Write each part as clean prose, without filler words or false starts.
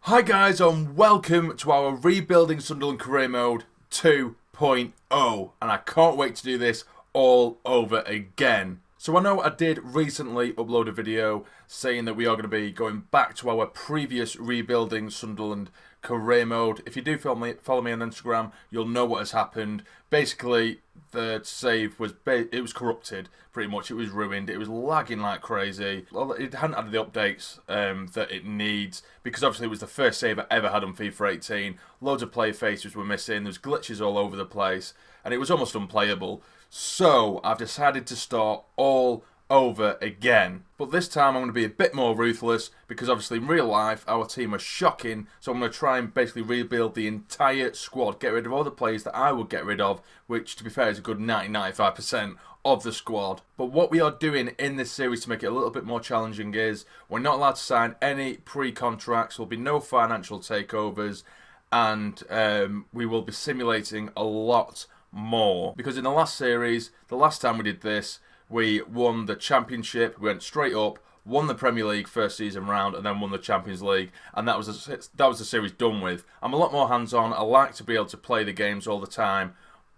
Hi guys and welcome to our Rebuilding Sunderland Career Mode 2.0, and I can't wait to do this all over again. So I know I did recently upload a video saying that we are going to be going back to our previous Rebuilding Sunderland Career Mode. If you do follow me on Instagram, you'll know what has happened. Basically, the save was corrupted, pretty much. It was ruined. It was lagging like crazy. Well, it hadn't had the updates that it needs, because obviously it was the first save I ever had on FIFA 18. Loads of player faces were missing. There was glitches all over the place, and it was almost unplayable. So I've decided to start all over again. But this time I'm going to be a bit more ruthless, because obviously in real life our team are shocking, so I'm going to try and basically rebuild the entire squad, get rid of all the players that I would get rid of, which to be fair is a good 90-95% of the squad. But what we are doing in this series to make it a little bit more challenging is we're not allowed to sign any pre-contracts, there'll be no financial takeovers, and we will be simulating a lot more. Because in the last series, the last time we did this, we won the Championship, we went straight up, won the Premier League first season round, and then won the Champions League, and that was the series done with. I'm a lot more hands-on. I like to be able to play the games all the time,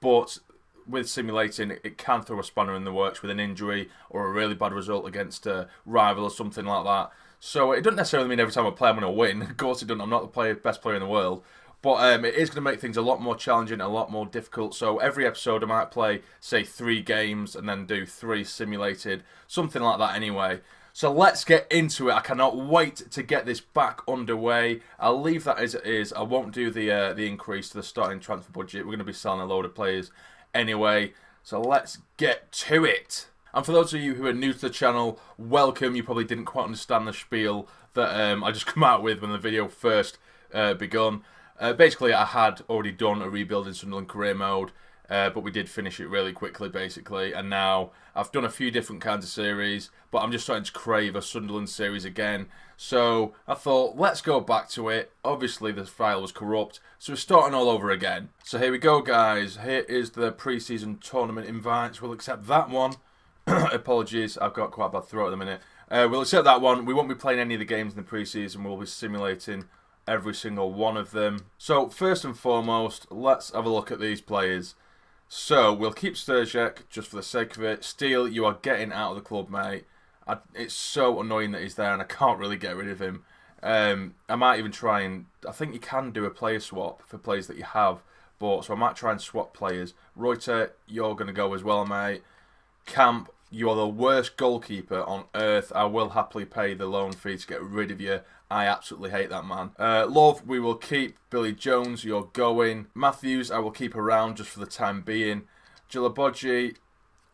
but with simulating, it can throw a spanner in the works with an injury or a really bad result against a rival or something like that. So it doesn't necessarily mean every time I play I'm going to win. Of course it doesn't. I'm not the best player in the world. But it is going to make things a lot more challenging, a lot more difficult. So every episode I might play, say, 3 games and then do 3 simulated, something like that anyway. So let's get into it. I cannot wait to get this back underway. I'll leave that as it is. I won't do the increase to the starting transfer budget. We're going to be selling a load of players anyway. So let's get to it. And for those of you who are new to the channel, welcome. You probably didn't quite understand the spiel that I just come out with when the video first begun. Basically, I had already done a Rebuilding Sunderland Career Mode, but we did finish it really quickly, basically. And now I've done a few different kinds of series, but I'm just starting to crave a Sunderland series again. So I thought, let's go back to it. Obviously, the file was corrupt, so we're starting all over again. So here we go, guys. Here is the pre-season tournament invites. We'll accept that one. Apologies, I've got quite a bad throat at the minute. We'll accept that one. We won't be playing any of the games in the pre-season. We'll be simulating every single one of them. So first and foremost, let's have a look at these players. So we'll keep Sturgek just for the sake of it. Steele, you are getting out of the club, mate. It's so annoying that he's there and I can't really get rid of him. I might even try and... I think you can do a player swap for players that you have, but so I might try and swap players. Reuter, you're going to go as well, mate. Camp, you are the worst goalkeeper on earth. I will happily pay the loan fee to get rid of you. I absolutely hate that man. Love, we will keep. Billy Jones, you're going. Matthews, I will keep around just for the time being. Gilabodji,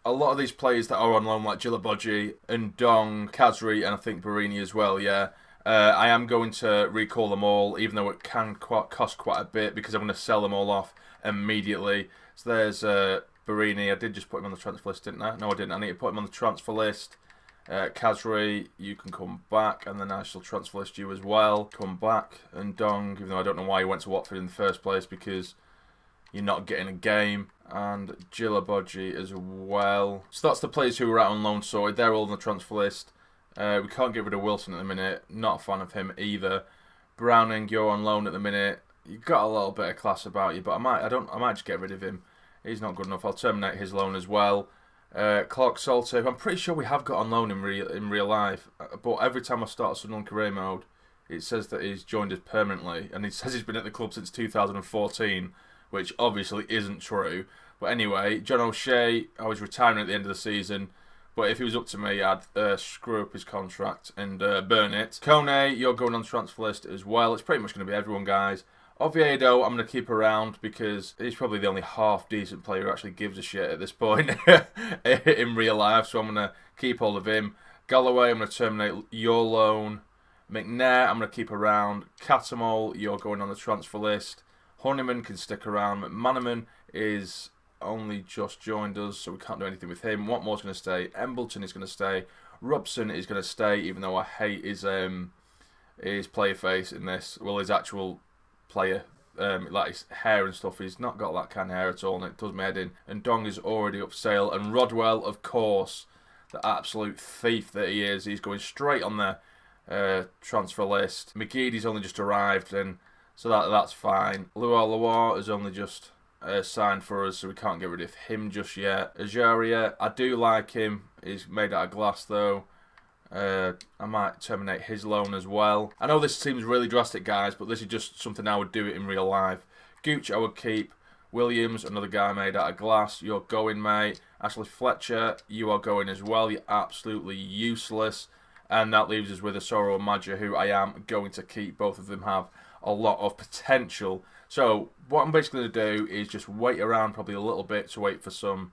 a lot of these players that are on loan, like Gilabodji and Dong, Kazri, and I think Barini as well, yeah. I am going to recall them all, even though it can cost quite a bit, because I'm going to sell them all off immediately. So there's Barini. I did just put him on the transfer list, didn't I? No, I didn't. I need to put him on the transfer list. Kazri, you can come back, and then I shall transfer list you as well. Come back. And Dong, even though I don't know why you went to Watford in the first place, because you're not getting a game. And Gilabodji as well. So that's the players who were out on loan sorted. They're all on the transfer list. We can't get rid of Wilson at the minute. Not a fan of him either. Browning, you're on loan at the minute. You've got a little bit of class about you, but I might just get rid of him. He's not good enough. I'll terminate his loan as well. Clark Salter, I'm pretty sure we have got on loan in real life, but every time I start a Sunderland Career Mode, it says that he's joined us permanently, and he says he's been at the club since 2014, which obviously isn't true. But anyway, John O'Shea, I was retiring at the end of the season, but if he was up to me, I'd screw up his contract and burn it. Kone, you're going on the transfer list as well. It's pretty much going to be everyone, guys. Oviedo, I'm going to keep around because he's probably the only half-decent player who actually gives a shit at this point in real life, so I'm going to keep hold of him. Galloway, I'm going to terminate your loan. McNair, I'm going to keep around. Catamol, you're going on the transfer list. Honeyman can stick around. McManaman is only just joined us, so we can't do anything with him. Watmore's going to stay. Embleton is going to stay. Robson is going to stay, even though I hate his player face in this. Well, his actual player, like his hair and stuff, he's not got that kind of hair at all, and it does my head in. And Dong is already up for sale, and Rodwell, of course, the absolute thief that he is, he's going straight on there. transfer list. McGeady's only just arrived, and so that's fine. Luar has only just signed for us, so we can't get rid of him just yet. Ajaria, I do like him. He's made out of glass though. I might terminate his loan as well. I know this seems really drastic, guys, but this is just something I would do it in real life. Gooch, I would keep. Williams, another guy made out of glass. You're going, mate. Ashley Fletcher, you are going as well. You're absolutely useless. And that leaves us with Asoro and Madja, who I am going to keep. Both of them have a lot of potential. So what I'm basically going to do is just wait around probably a little bit to wait for some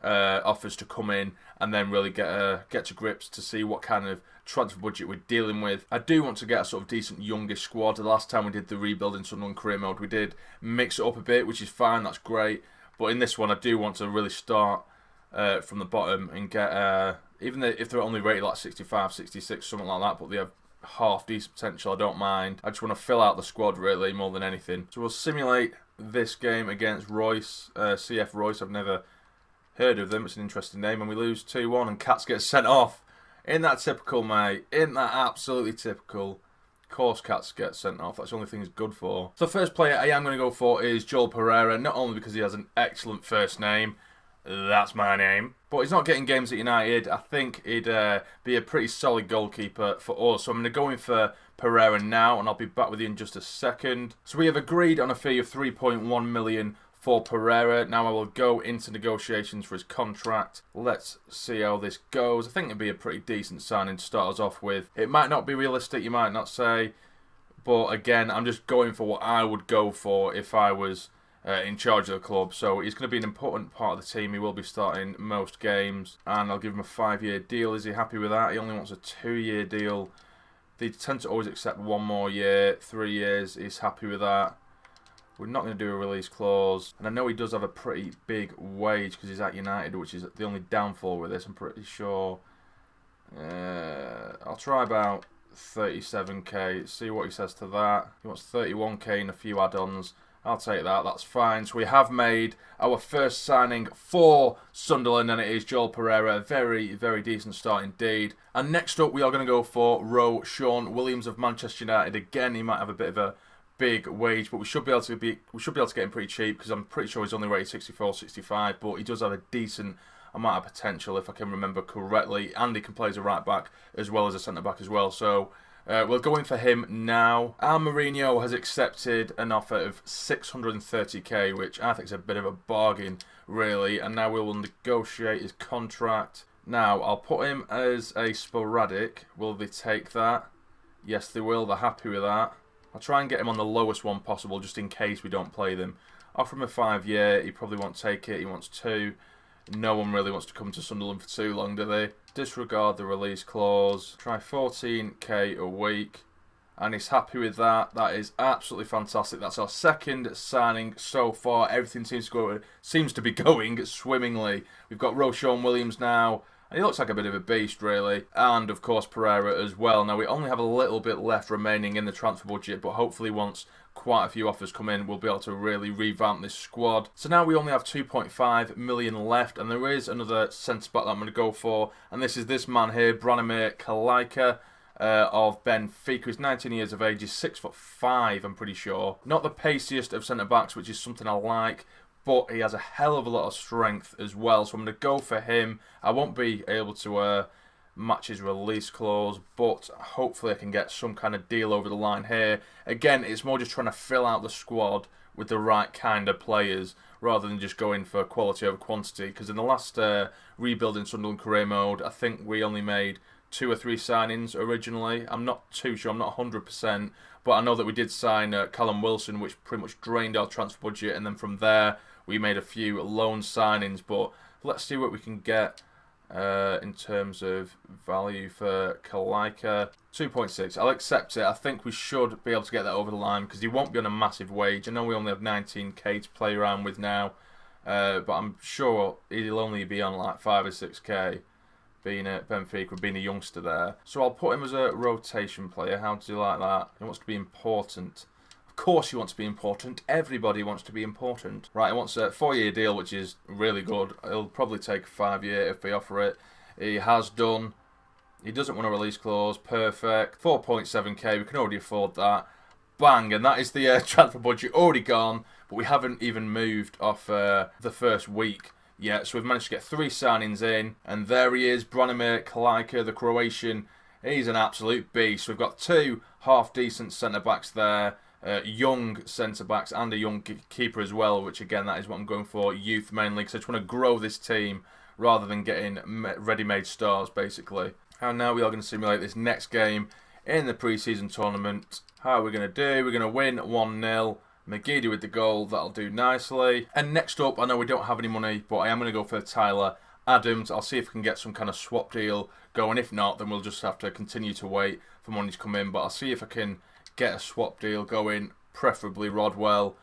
offers to come in, and then really get to grips to see what kind of transfer budget we're dealing with. I do want to get a sort of decent youngish squad. The last time we did the rebuilding Sunderland career mode, we did mix it up a bit, which is fine, that's great. But in this one, I do want to really start from the bottom and get, even if they're only rated like 65, 66, something like that, but they have half decent potential, I don't mind. I just want to fill out the squad really more than anything. So we'll simulate this game against Royce, CF Royce. I've never heard of them, it's an interesting name, and we lose 2-1 and Cats gets sent off. Isn't that typical, mate? Isn't that absolutely typical? Of course Cats get sent off, that's the only thing he's good for. So the first player I am going to go for is Joel Pereira, not only because he has an excellent first name, that's my name, but he's not getting games at United. I think he'd be a pretty solid goalkeeper for us, so I'm going to go in for Pereira now, and I'll be back with you in just a second. So we have agreed on a fee of 3.1 million for Pereira. Now I will go into negotiations for his contract. Let's see how this goes. I think it'd be a pretty decent signing to start us off with. It might not be realistic, you might not say, but again, I'm just going for what I would go for if I was in charge of the club. So he's going to be an important part of the team. He will be starting most games, and I'll give him a 5-year deal. Is he happy with that? He only wants a 2-year deal. They tend to always accept 1 more year, 3 years. He's happy with that. We're not going to do a release clause. And I know he does have a pretty big wage because he's at United, which is the only downfall with this, I'm pretty sure. I'll try about 37k, see what he says to that. He wants 31k and a few add-ons. I'll take that, that's fine. So we have made our first signing for Sunderland, and it is Joel Pereira. A very, very decent start indeed. And next up, we are going to go for Sean Williams of Manchester United. Again, he might have a bit of a big wage, but we should be able to get him pretty cheap because I'm pretty sure he's only rated 64, 65, but he does have a decent amount of potential if I can remember correctly, and he can play as a right back as well as a centre back as well. So we're going for him now. Al Mourinho has accepted an offer of 630k, which I think is a bit of a bargain really, and now we will negotiate his contract. Now I'll put him as a sporadic. Will they take that? Yes, they will. They're happy with that. I'll try and get him on the lowest one possible just in case we don't play them. Offer him a 5-year, he probably won't take it, he wants 2. No one really wants to come to Sunderland for too long, do they? Disregard the release clause. Try 14k a week. And he's happy with that. That is absolutely fantastic. That's our second signing so far. Everything seems to be going swimmingly. We've got Roshan Williams now. And he looks like a bit of a beast, really. And, of course, Pereira as well. Now, we only have a little bit left remaining in the transfer budget, but hopefully once quite a few offers come in, we'll be able to really revamp this squad. So now we only have 2.5 million left, and there is another centre-back that I'm going to go for. And this is this man here, Branimir Kalaika of Benfica. He's 19 years of age. He's 6'5", I'm pretty sure. Not the paciest of centre-backs, which is something I like, but he has a hell of a lot of strength as well, so I'm going to go for him. I won't be able to match his release clause, but hopefully I can get some kind of deal over the line here. Again, it's more just trying to fill out the squad with the right kind of players rather than just going for quality over quantity, because in the last rebuilding Sunderland career mode, I think we only made 2 or 3 signings originally. I'm not too sure, I'm not 100%, but I know that we did sign Callum Wilson, which pretty much drained our transfer budget, and then from there we made a few loan signings. But let's see what we can get in terms of value for Kalaika. 2.6, I'll accept it. I think we should be able to get that over the line because he won't be on a massive wage. I know we only have 19k to play around with now, but I'm sure he'll only be on like 5 or 6k. Being at Benfica, being a youngster there. So I'll put him as a rotation player. How do you like that? He wants to be important. Of course he wants to be important. Everybody wants to be important. Right, he wants a 4-year deal, which is really good. He'll probably take a 5-year if they offer it. He has done. He doesn't want a release clause. Perfect. 4.7k. We can already afford that. Bang. And that is the transfer budget already gone. But we haven't even moved off the first week yet. So we've managed to get 3 signings in. And there he is. Branimir Kalajka, the Croatian. He's an absolute beast. We've got 2 half-decent centre-backs there. Young centre-backs and a young keeper as well. Which, again, that is what I'm going for. Youth mainly. Because I just want to grow this team rather than getting ready-made stars, basically. And now we are going to simulate this next game in the pre-season tournament. How are we going to do? We're going to win 1-0. McGeady with the goal. That'll do nicely. And next up, I know we don't have any money, but I am going to go for Tyler Adams. I'll see if we can get some kind of swap deal going. If not, then we'll just have to continue to wait for money to come in. But I'll see if I can get a swap deal going, preferably Rodwell.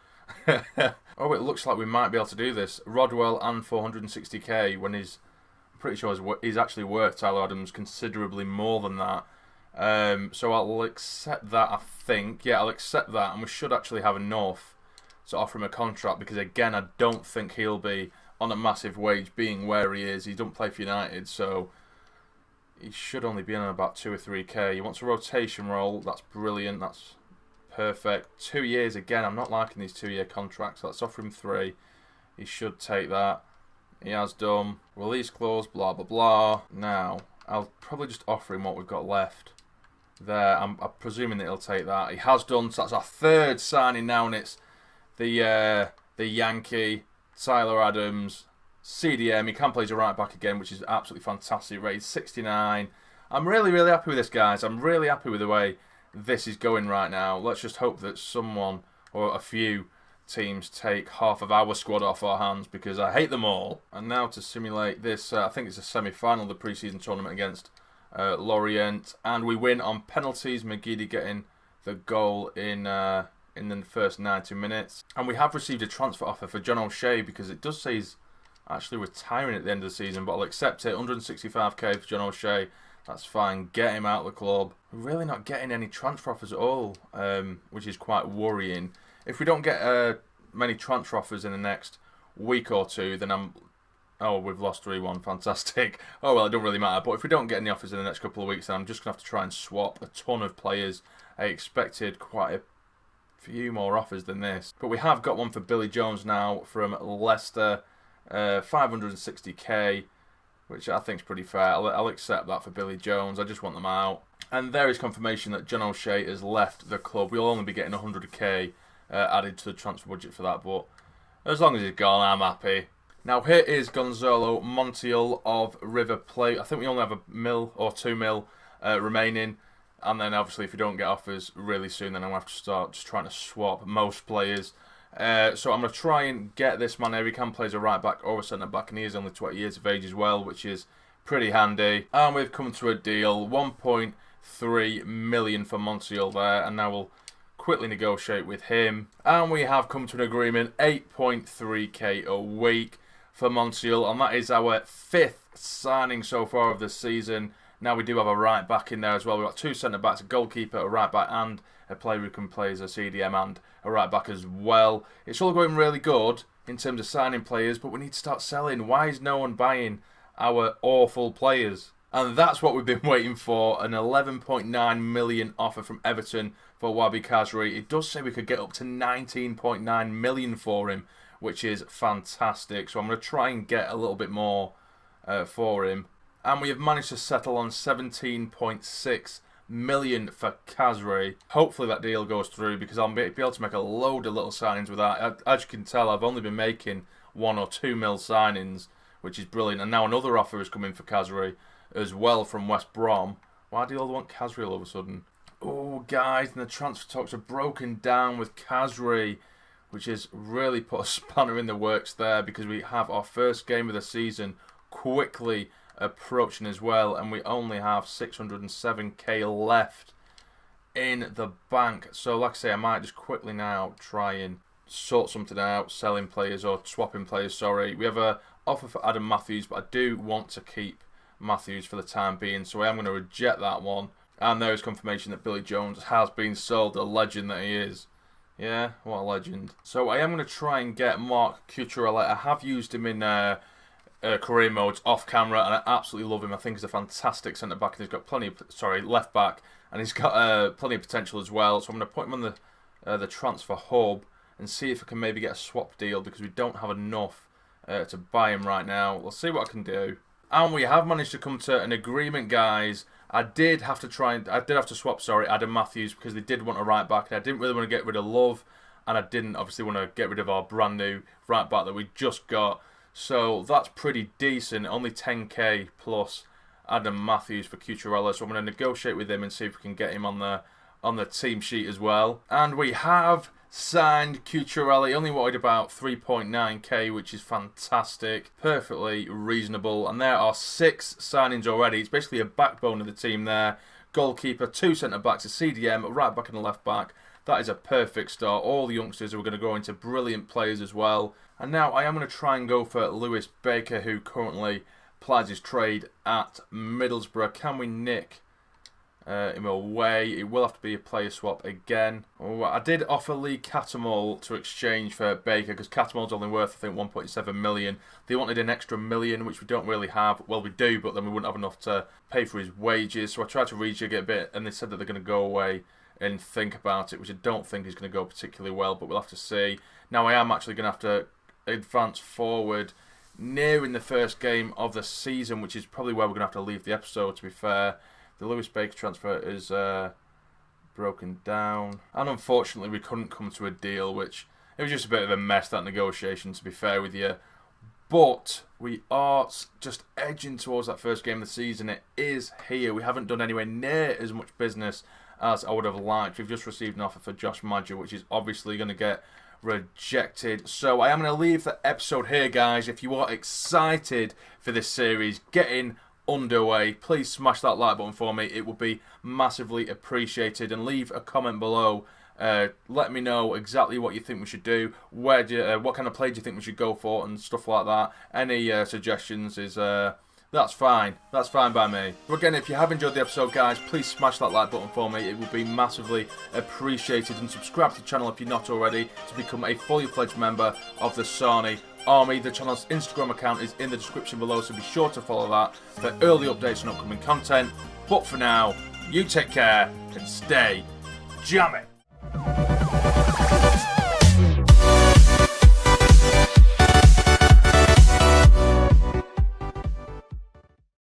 Oh, it looks like we might be able to do this. Rodwell and 460k when he's... pretty sure he's actually worth Tyler Adams considerably more than that. So I'll accept that, I think. Yeah, I'll accept that, and we should actually have enough to offer him a contract because, again, I don't think he'll be on a massive wage being where he is. He doesn't play for United, so he should only be on about 2 or 3k. He wants a rotation role. That's brilliant. That's perfect. 2 years, again, I'm not liking these 2-year contracts. Let's offer him 3. He should take that. He has done. Release clause, blah, blah, blah. Now, I'll probably just offer him what we've got left. There, I'm presuming that he'll take that. He has done, so that's our 3rd signing now, and it's the Yankee, Tyler Adams, CDM. He can play as a right back again, which is absolutely fantastic. Rated 69. I'm really, really happy with this, guys. I'm really happy with the way this is going right now. Let's just hope that someone, or a few teams, take half of our squad off our hands because I hate them all. And now to simulate this, I think it's a semi-final of the pre-season tournament against Lorient, and we win on penalties. McGeady getting the goal in the first 90 minutes. And we have received a transfer offer for John O'Shea because it does say he's actually retiring at the end of the season, but I'll accept it. 165k for John O'Shea. That's fine. Get him out of the club. We're really not getting any transfer offers at all, which is quite worrying. If we don't get many transfer offers in the next week or two, then I'm... Oh, we've lost 3-1. Fantastic. Oh, well, it don't really matter. But if we don't get any offers in the next couple of weeks, then I'm just going to have to try and swap a ton of players. I expected quite a few more offers than this. But we have got one for Billy Jones now from Leicester. 560k, which I think is pretty fair. I'll accept that for Billy Jones. I just want them out. And there is confirmation that John O'Shea has left the club. We'll only be getting 100k added to the transfer budget for that. But as long as he's gone, I'm happy. Now here is Gonzalo Montiel of River Plate. I think we only have 1 mil or 2 mil remaining. And then obviously if we don't get offers really soon, then I'm going to have to start just trying to swap most players. So I'm going to try and get this man here. He can play as a right back or a centre back, and he is only 20 years of age as well, which is pretty handy. And we've come to a deal, 1.3 million for Montiel there, and now we'll quickly negotiate with him. And we have come to an agreement, 8.3k a week for Montiel, and that is our 5th signing so far of the season. Now we do have a right back in there as well. We've got 2 centre backs, a goalkeeper, a right back, and a player who can play as a CDM and a right back as well. It's all going really good in terms of signing players, but we need to start selling. Why is no one buying our awful players? And that's what we've been waiting for, an 11.9 million offer from Everton for Wabi Kazri. It does say we could get up to 19.9 million for him, which is fantastic. So I'm going to try and get a little bit more for him. And we have managed to settle on 17.6 million for Kazri. Hopefully that deal goes through because I'll be able to make a load of little signings with that. As you can tell, I've only been making 1 or 2 mil signings, which is brilliant. And now another offer has come in for Kazri as well from West Brom. Why do you all want Kazri all of a sudden? Oh, guys, and the transfer talks are broken down with Kazri, which has really put a spanner in the works there because we have our first game of the season quickly approaching as well, and we only have 607k left in the bank. So like I say, I might just quickly now try and sort something out, selling players or swapping players, sorry. We have a offer for Adam Matthews, but I do want to keep Matthews for the time being, so I am going to reject that one. And there is confirmation that Billy Jones has been sold, the legend that he is. Yeah, what a legend. So I am going to try and get Mark Cucurella. I have used him in career modes off camera, and I absolutely love him. I think he's a fantastic centre back, and he's got plenty of left back, and he's got plenty of potential as well. So I'm going to put him on the transfer hub and see if I can maybe get a swap deal, because we don't have enough to buy him right now. We'll see what I can do. And we have managed to come to an agreement, guys. I did have to swap, Adam Matthews, because they did want a right back, and I didn't really want to get rid of Love, and I didn't obviously want to get rid of our brand new right back that we just got. So that's pretty decent, only 10k plus Adam Matthews for Cucurella. So I'm going to negotiate with him and see if we can get him on the team sheet as well. And we have signed Cucurella. He only wanted about 3.9k, which is fantastic, perfectly reasonable. And there are 6 signings already. It's basically a backbone of the team there. Goalkeeper, 2 centre backs, a CDM, a right back and a left back. That is a perfect start. All the youngsters are going to go into brilliant players as well. And now I am going to try and go for Lewis Baker, who currently plies his trade at Middlesbrough. Can we nick him away? It will have to be a player swap again. Oh, I did offer Lee Catamol to exchange for Baker, because Catamol's only worth, I think, 1.7 million. They wanted an extra million, which we don't really have. Well, we do, but then we wouldn't have enough to pay for his wages. So I tried to rejig it a bit, and they said that they're going to go away and think about it, which I don't think is going to go particularly well, but we'll have to see. Now I am actually going to have to advance forward nearing the first game of the season, which is probably where we're going to have to leave the episode, to be fair. The Lewis Baker transfer is broken down, and unfortunately we couldn't come to a deal, which it was just a bit of a mess, that negotiation, to be fair with you. But we are just edging towards that first game of the season. It is here. We haven't done anywhere near as much business as I would have liked. We've just received an offer for Josh Madger, which is obviously going to get rejected. So I am going to leave the episode here, guys. If you are excited for this series getting underway, please smash that like button for me. It would be massively appreciated, and leave a comment below. Let me know exactly what you think we should do, what kind of play do you think we should go for, and stuff like that. Any suggestions is that's fine by me. But again, if you have enjoyed the episode, guys, please smash that like button for me. It would be massively appreciated, and subscribe to the channel if you're not already, to become a fully fledged member of the Sarnie Army. The channel's Instagram account is in the description below, so be sure to follow that for early updates on upcoming content. But for now, you take care and stay jammy.